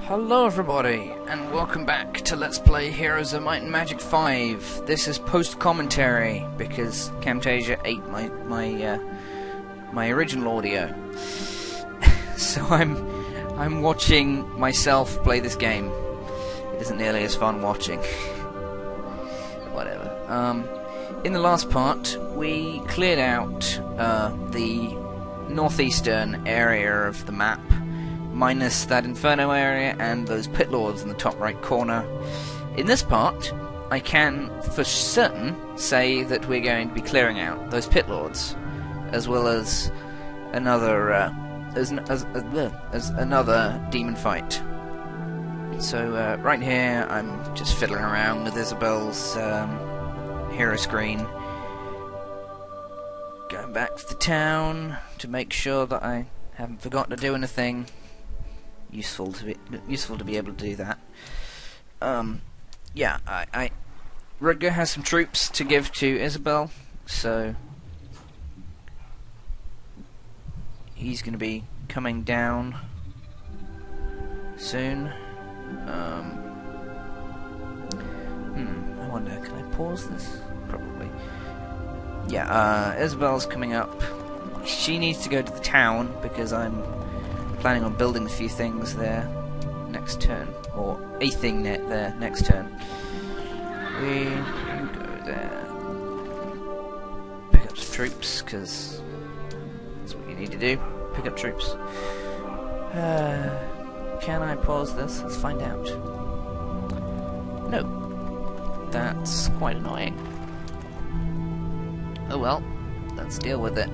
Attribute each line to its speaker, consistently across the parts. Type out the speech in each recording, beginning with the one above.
Speaker 1: Hello everybody, and welcome back to Let's Play Heroes of Might and Magic 5. This is post-commentary, because Camtasia ate my original audio. So I'm watching myself play this game. It isn't nearly as fun watching. Whatever. In the last part, we cleared out the northeastern area of the map, minus that Inferno area and those pit lords in the top right corner. In this part, I can for certain say that we're going to be clearing out those pit lords, as well as another as another demon fight. So right here, I'm just fiddling around with Isabel's hero screen, going back to the town to make sure that I haven't forgotten to do anything. Useful to be able to do that. Yeah, Rutger has some troops to give to Isabel, so he's going to be coming down soon. I wonder, can I pause this? Probably. Yeah, Isabel's coming up. She needs to go to the town because I'm planning on building a few things there next turn, or a thing there next turn. You go there, pick up some troops, because that's what you need to do, pick up troops. Can I pause this? Let's find out. No, that's quite annoying. Oh well, let's deal with it.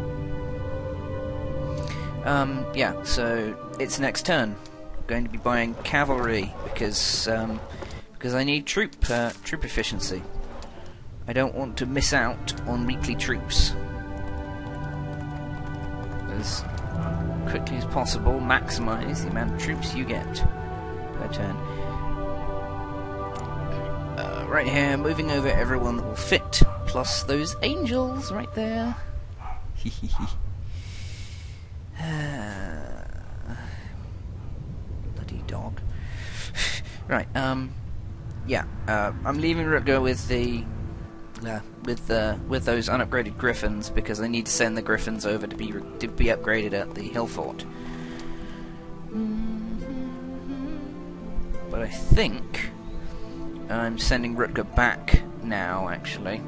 Speaker 1: Yeah, so it's next turn. I'm going to be buying cavalry because I need troop efficiency. I don't want to miss out on weekly troops. As quickly as possible, maximize the amount of troops you get per turn. Right here, moving over everyone that will fit, plus those angels right there. Bloody dog. Right, yeah, I'm leaving Rutger with the with those unupgraded griffins because I need to send the griffins over to be upgraded at the hill fort. But I think I'm sending Rutger back now, actually.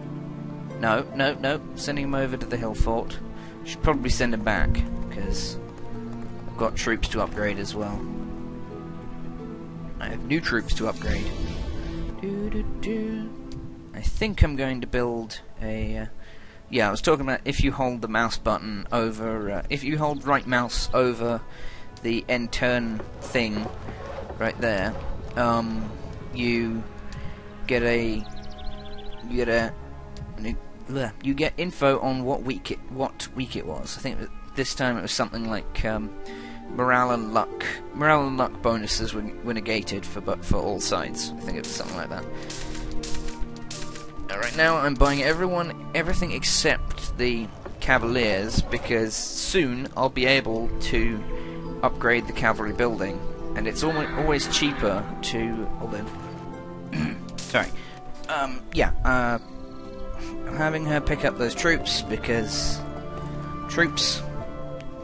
Speaker 1: No, sending him over to the hill fort. Should probably send him back, because I've got troops to upgrade as well. I have new troops to upgrade. I think I'm going to build a... yeah, I was talking about if you hold the mouse button over... if you hold right mouse over the end turn thing right there, you get info on what week it was. I think this time it was something like morale and luck bonuses were negated for all sides. I think it was something like that. Right now I'm buying everything except the cavaliers, because soon I'll be able to upgrade the cavalry building, and it's always cheaper to... hold on. Sorry. Yeah, I'm having her pick up those troops because troops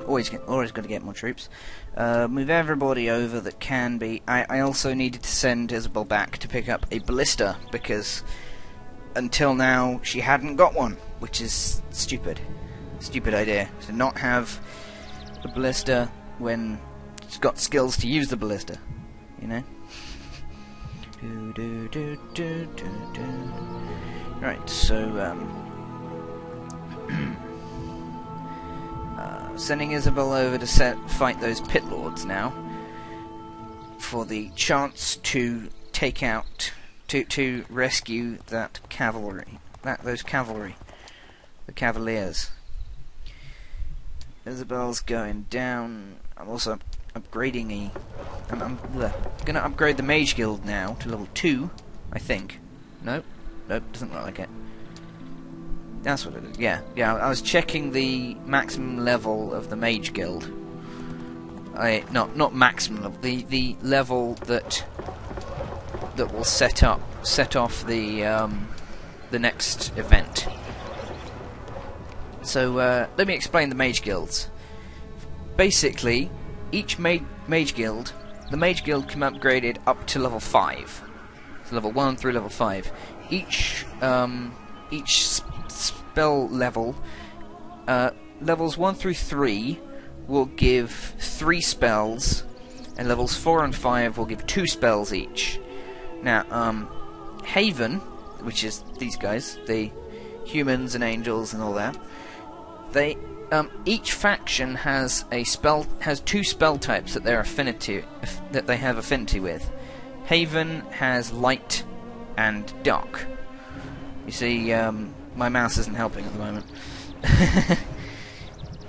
Speaker 1: always got to get more troops. Move everybody over that can be. I also needed to send Isabel back to pick up a ballista because until now she hadn't got one, which is stupid. Stupid idea to not have the ballista when she's got skills to use the ballista, you know. Right, so sending Isabel over to fight those pit lords now for the chance to take out to rescue that cavalry, the cavaliers. Isabel's going down. I'm also upgrading I'm gonna upgrade the Mage Guild now to level 2, I think. Nope, doesn't look like it. That's what it is. Yeah, I was checking the maximum level of the Mage Guild. not maximum level, the level that will set off the next event. So let me explain the Mage guilds. Basically, each Mage guild, the Mage guild can be upgraded up to level 5. So level 1 through level 5. Each spell level, levels 1 through 3 will give 3 spells, and levels 4 and 5 will give 2 spells each. Now, Haven, which is these guys, the humans and angels and all that, they each faction has 2 spell types that they have affinity with. Haven has light and dark. You see, my mouse isn't helping at the moment.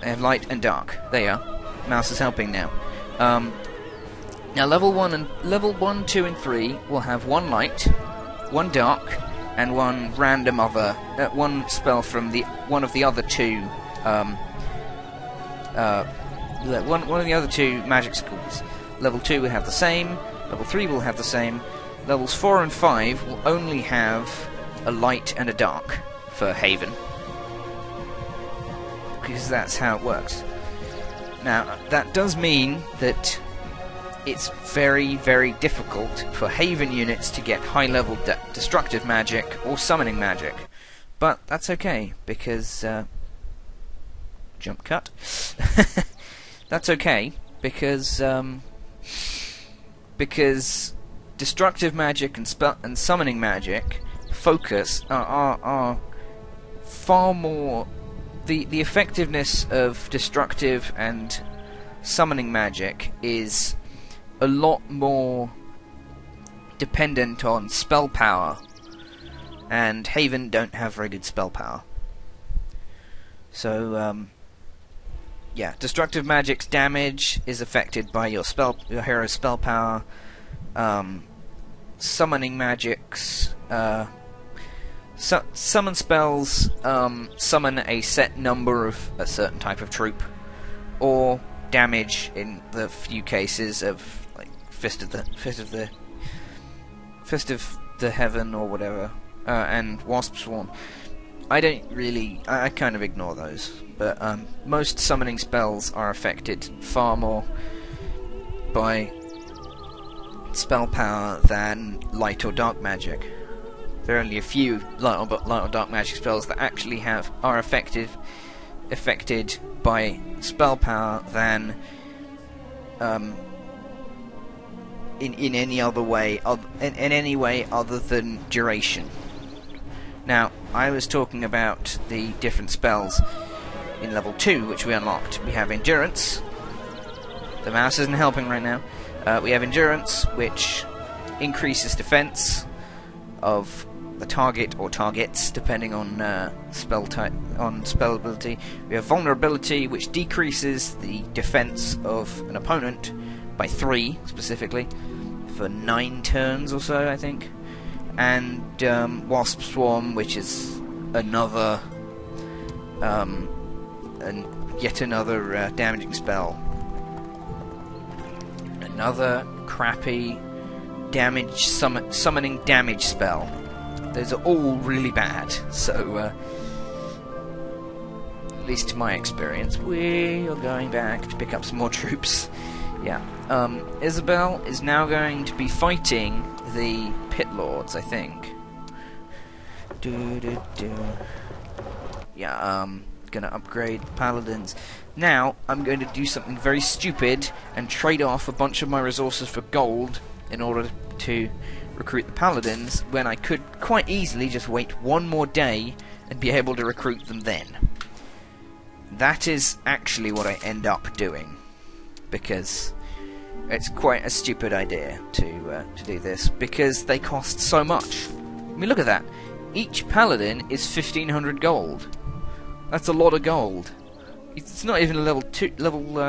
Speaker 1: They have light and dark. There you are. Mouse is helping now. Now level 1, 2 and 3 will have 1 light, 1 dark, and 1 random other one spell from one of the other 2 one of the other 2 magic schools. Level 2 will have the same, level 3 will have the same, levels 4 and 5 will only have a light and a dark for Haven, because that's how it works. Now, that does mean that it's very, very difficult for Haven units to get high-level destructive magic or summoning magic. But that's okay, because... jump cut. That's okay, because destructive magic and summoning magic focus are far more... The effectiveness of destructive and summoning magic is a lot more dependent on spell power, and Haven don't have very good spell power. So, yeah, destructive magic's damage is affected by your hero's spell power. Summoning magic's summon spells summon a set number of a certain type of troop, or damage in the few cases of like Fist of the Heaven or whatever, and Wasp Swarm. I kind of ignore those, but most summoning spells are affected far more by spell power than light or dark magic. There are only a few light or dark magic spells that actually are affected by spell power than in any other way, in any way other than duration. Now, I was talking about the different spells in level 2, which we unlocked. We have Endurance. The mouse isn't helping right now. We have Endurance, which increases defense of the target or targets, depending on spell type, on spell ability. We have Vulnerability, which decreases the defense of an opponent by 3, specifically, for 9 turns or so, I think. And Wasp Swarm, which is another, yet another damaging spell. Another crappy summoning damage spell. Those are all really bad, so at least to my experience. We are going back to pick up some more troops. Yeah, Isabel is now going to be fighting the Pit Lords, I think. Yeah, gonna upgrade Paladins. Now, I'm going to do something very stupid and trade off a bunch of my resources for gold in order to recruit the Paladins, when I could quite easily just wait one more day and be able to recruit them then. That is actually what I end up doing, because it's quite a stupid idea to do this, because they cost so much. I mean, look at that. Each Paladin is 1,500 gold. That's a lot of gold. It's not even a level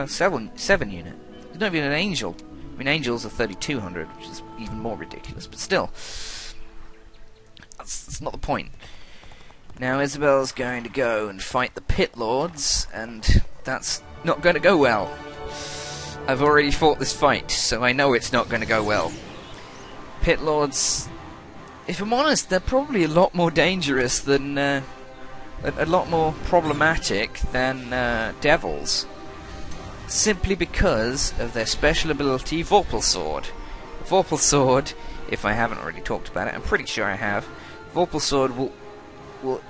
Speaker 1: 7 unit. It's not even an angel. I mean, angels are 3,200, which is even more ridiculous, but still. That's not the point. Now Isabel's going to go and fight the Pit Lords, and that's not going to go well. I've already fought this fight, so I know it's not going to go well. Pit Lords, if I'm honest, they're probably a lot more dangerous than, a lot more problematic than Devils. Simply because of their special ability, Vorpal Sword. Vorpal Sword, if I haven't already talked about it, I'm pretty sure I have. Vorpal Sword will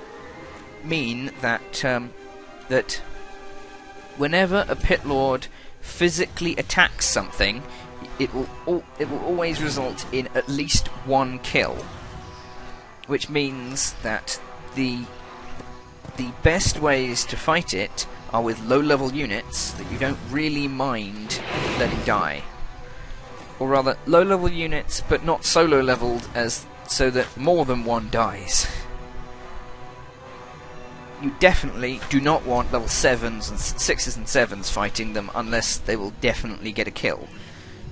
Speaker 1: mean that that whenever a Pit Lord physically attacks something, it will always result in at least one kill, which means that the best ways to fight it are with low-level units that you don't really mind letting die. Or rather, low-level units, but not so low-leveled as so that more than one dies. You definitely do not want level 7s and 6s and 7s fighting them unless they will definitely get a kill,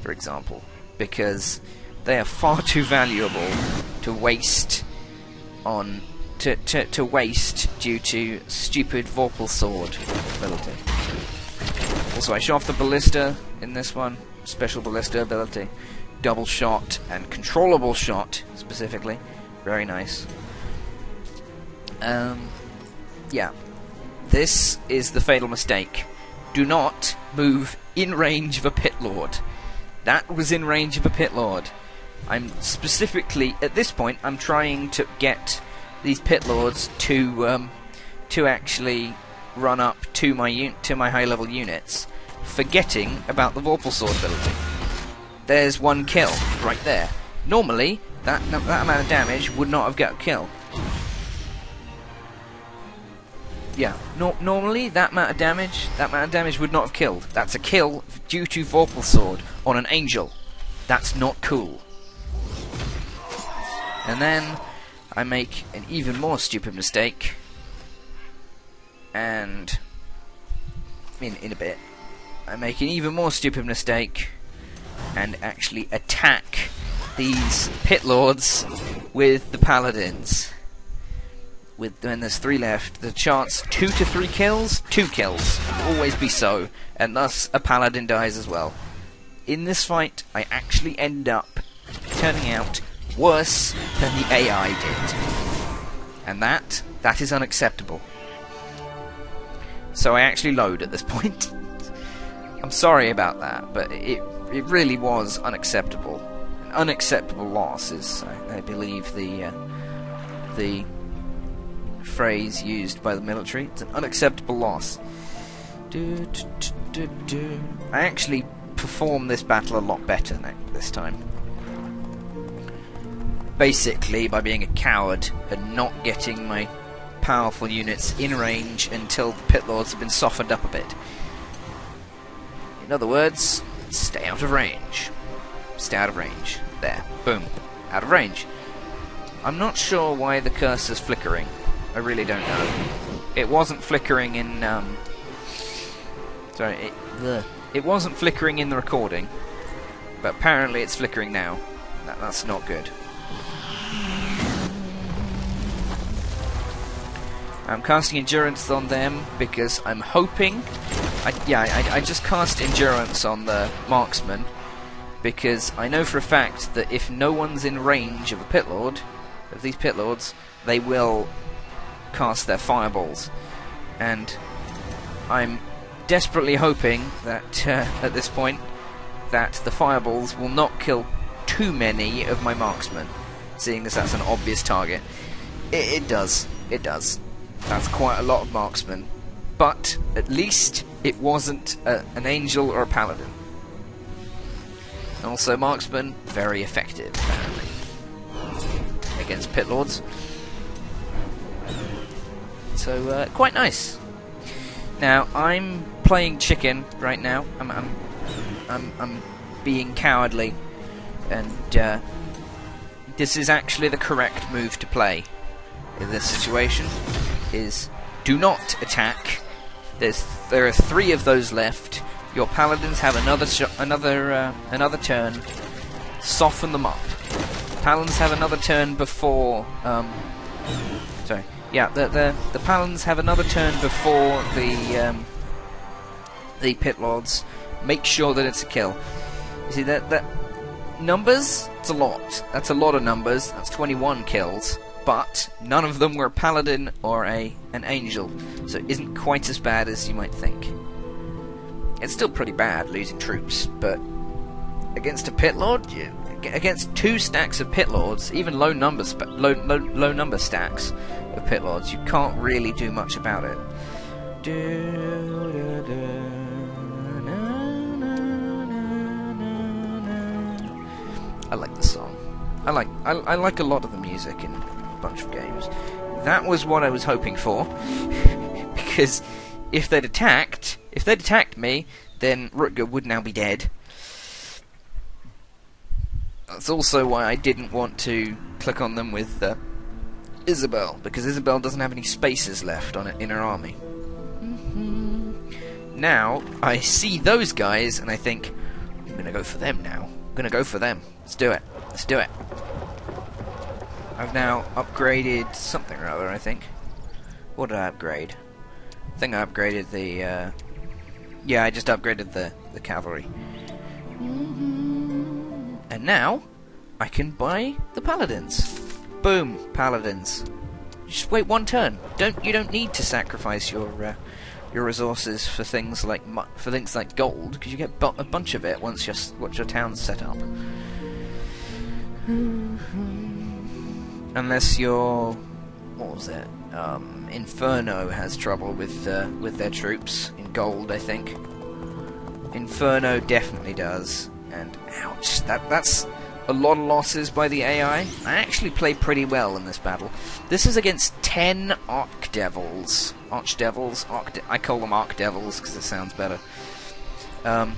Speaker 1: for example, because they are far too valuable to waste on to waste due to stupid Vorpal Sword ability. Also, I show off the Ballista in this one, special Ballista ability, double shot and controllable shot specifically, very nice. Yeah, this is the fatal mistake. Do not move in range of a Pit Lord. That was in range of a Pit Lord. I'm specifically, at this point, I'm trying to get these Pit Lords to actually run up to my high level units, forgetting about the Vorpal Sword ability. There's one kill right there. Normally, that amount of damage would not have got a kill. Yeah, normally that amount of damage would not have killed. That's a kill due to Vorpal Sword on an angel. That's not cool. And then I make an even more stupid mistake, and in a bit I make an even more stupid mistake and actually attack these Pit Lords with the Paladins. When there's 3 left, the chance 2 to 3 kills, 2 kills, will always be so, and thus a Paladin dies as well. In this fight, I actually end up turning out worse than the AI did. And that is unacceptable. So I actually load at this point. I'm sorry about that, but it really was unacceptable. An unacceptable loss is, I believe, the phrase used by the military. It's an unacceptable loss. I actually performed this battle a lot better this time. Basically, by being a coward and not getting my powerful units in range until the Pit Lords have been softened up a bit. In other words, stay out of range. Stay out of range. There. Boom. Out of range. I'm not sure why the cursor's flickering. I really don't know. It wasn't flickering in, sorry, it wasn't flickering in the recording, but apparently it's flickering now. That's not good. I'm casting Endurance on them because I'm hoping... I just cast Endurance on the Marksman because I know for a fact that if no one's in range of a Pit Lord, of these Pit Lords, they will cast their fireballs. And I'm desperately hoping that, at this point, that the fireballs will not kill too many of my Marksmen, seeing as that's an obvious target. It does. It does. That's quite a lot of Marksmen. But at least it wasn't an Angel or a Paladin. Also, Marksmen, very effective, apparently, against Pit Lords. So, quite nice. Now, I'm playing chicken right now. I'm being cowardly, and this is actually the correct move to play in this situation. Is do not attack. There are 3 of those left. Your Paladins have another turn. Soften them up. Paladins have another turn before. Sorry. Yeah, the Paladins have another turn before the Pit Lords, Make sure that it's a kill. You see, that numbers, it's a lot. That's a lot of numbers. That's 21 kills. But none of them were a paladin or an angel. So it isn't quite as bad as you might think. It's still pretty bad losing troops, but against a pit lord, against 2 stacks of pit lords, even low number stacks of pit lords, you can't really do much about it. I like this song. I like a lot of the music in a bunch of games. That was what I was hoping for, because if they'd attacked me, then Rutger would now be dead. That's also why I didn't want to click on them with Isabel, because Isabel doesn't have any spaces left on it in her army. Now I see those guys and I think, I'm gonna go for them now. I'm gonna go for them. Let's do it. Let's do it. I've now upgraded something or other, I think. What did I upgrade? I think I upgraded the yeah, I just upgraded the cavalry. And now I can buy the paladins. Boom, paladins. Just wait one turn. You don't need to sacrifice your resources for things like gold, because you get a bunch of it once your town's set up. Unless your Inferno has trouble with their troops in gold, I think. Inferno definitely does, and ouch, that's a lot of losses by the AI. I actually played pretty well in this battle. This is against 10 Archdevils. I call them Archdevils because it sounds better. 10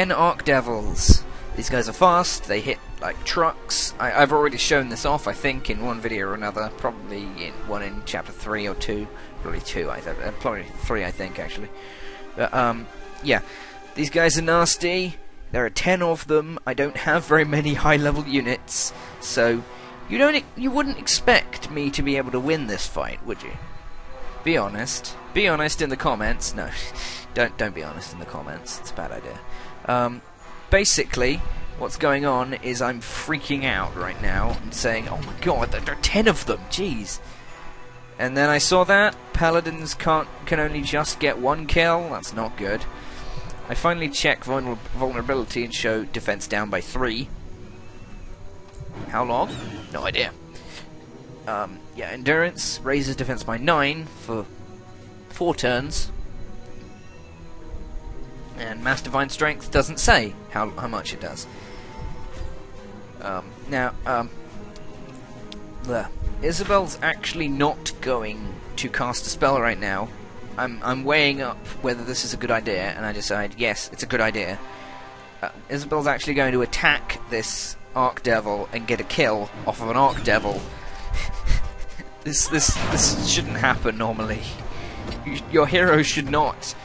Speaker 1: Archdevils. These guys are fast, they hit like trucks. I've already shown this off, I think, in one video or another. Probably one in chapter 3 or 2. Probably 2, probably 3, I think, actually. But, yeah. These guys are nasty. There are 10 of them. I don't have very many high-level units, so you wouldn't expect me to be able to win this fight, would you? Be honest. Be honest in the comments. No, don't be honest in the comments. It's a bad idea. Basically, what's going on is I'm freaking out right now and saying, "Oh my god, there are 10 of them! Jeez!" And then I saw that paladins can only just get 1 kill. That's not good. I finally check vulnerability and show defense down by 3. How long? No idea. Yeah, endurance raises defense by 9 for 4 turns. And mass divine strength doesn't say how much it does. Isabel's actually not going to cast a spell right now. I'm weighing up whether this is a good idea, and I decide, yes, it's a good idea. Isabel's actually going to attack this Archdevil and get a kill off of an Archdevil. This shouldn't happen normally. Your hero should not.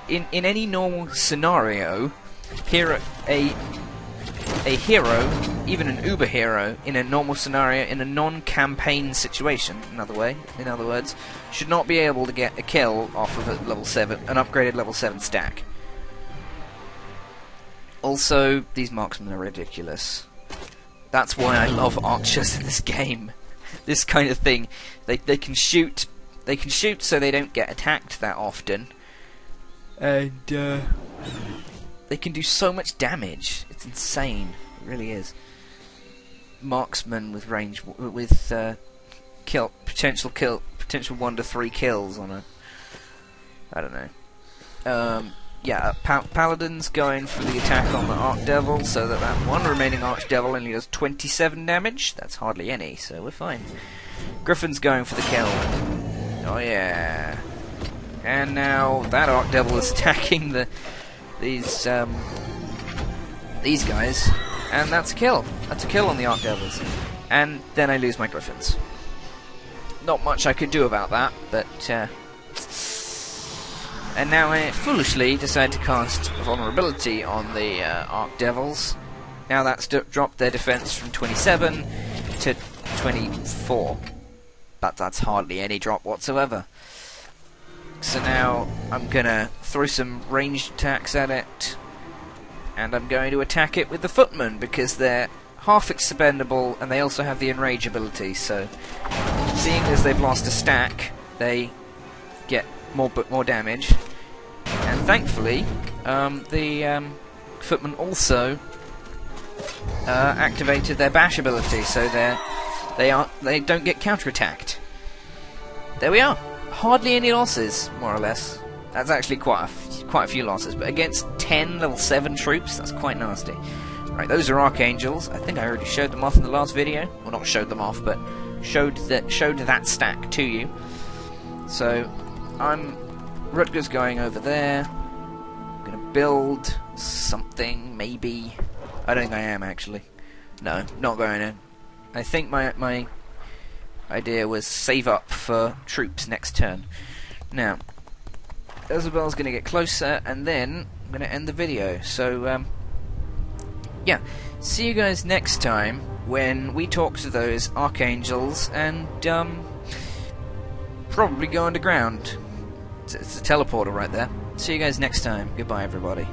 Speaker 1: In any normal scenario, a hero, even an uber hero, in a normal scenario, in a non-campaign situation, in other words, should not be able to get a kill off of an upgraded level 7 stack. Also, these marksmen are ridiculous. That's why I love archers in this game. This kind of thing, they can shoot so they don't get attacked that often. And they can do so much damage. It's insane. It really is. Marksman with range, with potential 1 to 3 kills on a. I don't know. Yeah, Paladin's going for the attack on the Archdevil, so that one remaining Archdevil only does 27 damage. That's hardly any, so we're fine. Griffin's going for the kill. Oh yeah. And now that Archdevil is attacking these guys, and that's a kill. That's a kill on the Archdevils. And then I lose my Griffins. Not much I could do about that, but and now I foolishly decide to cast vulnerability on the Archdevils. Now that's dropped their defense from 27 to 24. But that's hardly any drop whatsoever. So now I'm gonna throw some ranged attacks at it, and I'm going to attack it with the footmen because they're half expendable and they also have the enrage ability. So, seeing as they've lost a stack, they get more damage. And thankfully, the footmen also activated their bash ability, so they don't get counterattacked. There we are. Hardly any losses, more or less. That's actually quite a few losses, but against 10 level 7 troops, that's quite nasty. Right, those are Archangels. I think I already showed them off in the last video. Well, not showed them off, but showed that stack to you. So, Rutger's going over there. I'm gonna build something, maybe. I don't think I am, actually. No, not going in. I think my idea was save up for troops next turn. Now, Isabel's going to get closer, and then I'm going to end the video. So, yeah, see you guys next time when we talk to those Archangels and probably go underground. It's a teleporter right there. See you guys next time. Goodbye, everybody.